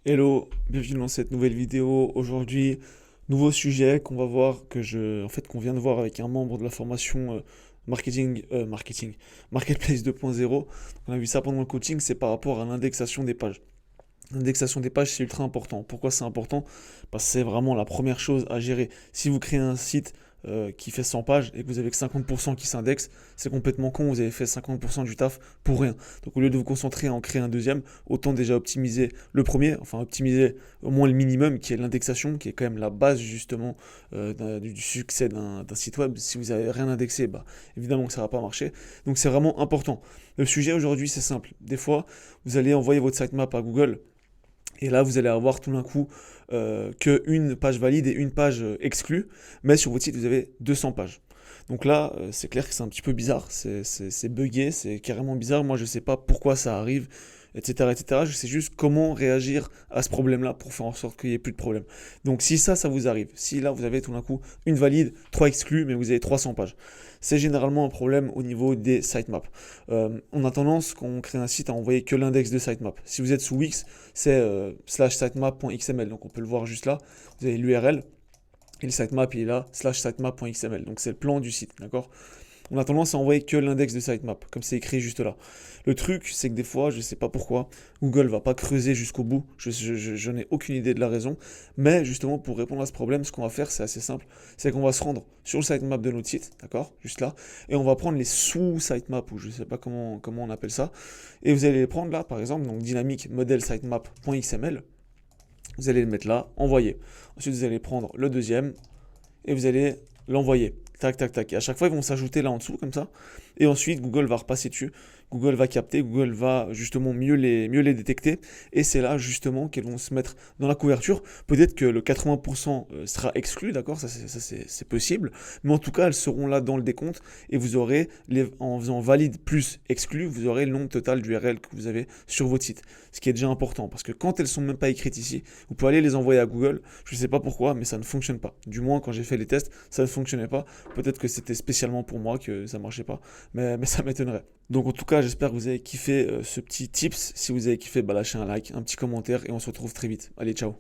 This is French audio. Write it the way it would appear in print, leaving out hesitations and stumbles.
Hello, bienvenue dans cette nouvelle vidéo. Aujourd'hui, nouveau sujet qu'on va voir qu'on vient de voir avec un membre de la formation Marketplace 2.0. On a vu ça pendant le coaching, c'est par rapport à l'indexation des pages. L'indexation des pages, c'est ultra important. Pourquoi c'est important? Parce que c'est vraiment la première chose à gérer. Si vous créez un site qui fait 100 pages et que vous avez que 50% qui s'indexe, c'est complètement con, vous avez fait 50% du taf pour rien. Donc au lieu de vous concentrer à en créer un deuxième, autant déjà optimiser le premier, enfin optimiser au moins le minimum qui est l'indexation, qui est quand même la base justement du succès d'un site web. Si vous n'avez rien indexé, bah, évidemment que ça ne va pas marcher. Donc c'est vraiment important. Le sujet aujourd'hui, c'est simple. Des fois, vous allez envoyer votre sitemap à Google. Et là, vous allez avoir tout d'un coup qu'une page valide et une page exclue, mais sur votre site, vous avez 200 pages. Donc là, c'est clair que c'est un petit peu bizarre, c'est buggé, c'est carrément bizarre. Moi, je ne sais pas pourquoi ça arrive, etc., etc. Je sais juste comment réagir à ce problème-là pour faire en sorte qu'il n'y ait plus de problème. Donc si ça vous arrive, si là, vous avez tout d'un coup une valide, 3 exclus, mais vous avez 300 pages, c'est généralement un problème au niveau des sitemaps. On a tendance, quand on crée un site, à envoyer que l'index de sitemap. Si vous êtes sous Wix, c'est /sitemap.xml. Donc on peut le voir juste là. Vous avez l'URL et le sitemap il est là, /sitemap.xml. Donc c'est le plan du site, d'accord? On a tendance à envoyer que l'index de sitemap, comme c'est écrit juste là. Le truc, c'est que des fois, je ne sais pas pourquoi, Google va pas creuser jusqu'au bout. Je n'ai aucune idée de la raison. Mais justement, pour répondre à ce problème, ce qu'on va faire, c'est assez simple. C'est qu'on va se rendre sur le sitemap de notre site, d'accord? Juste là. Et on va prendre les sous-sitemaps, ou je ne sais pas comment on appelle ça. Et vous allez les prendre là, par exemple, donc dynamique modèle sitemap.xml. Vous allez le mettre là, envoyer. Ensuite, vous allez prendre le deuxième et vous allez l'envoyer. Tac, tac, tac. Et à chaque fois, ils vont s'ajouter là en dessous, comme ça. Et ensuite, Google va repasser dessus. Google va capter, Google va justement mieux les détecter. Et c'est là justement qu'elles vont se mettre dans la couverture. Peut-être que le 80% sera exclu, d'accord? C'est possible. Mais en tout cas, elles seront là dans le décompte. Et vous aurez, en faisant valide plus exclu, vous aurez le nombre total d'URL que vous avez sur votre site. Ce qui est déjà important. Parce que quand elles sont même pas écrites ici, vous pouvez aller les envoyer à Google. Je ne sais pas pourquoi, mais ça ne fonctionne pas. Du moins, quand j'ai fait les tests, ça ne fonctionnait pas. Peut-être que c'était spécialement pour moi que ça marchait pas, mais ça m'étonnerait. Donc en tout cas, j'espère que vous avez kiffé ce petit tips. Si vous avez kiffé, bah, lâchez un like, un petit commentaire et on se retrouve très vite. Allez, ciao.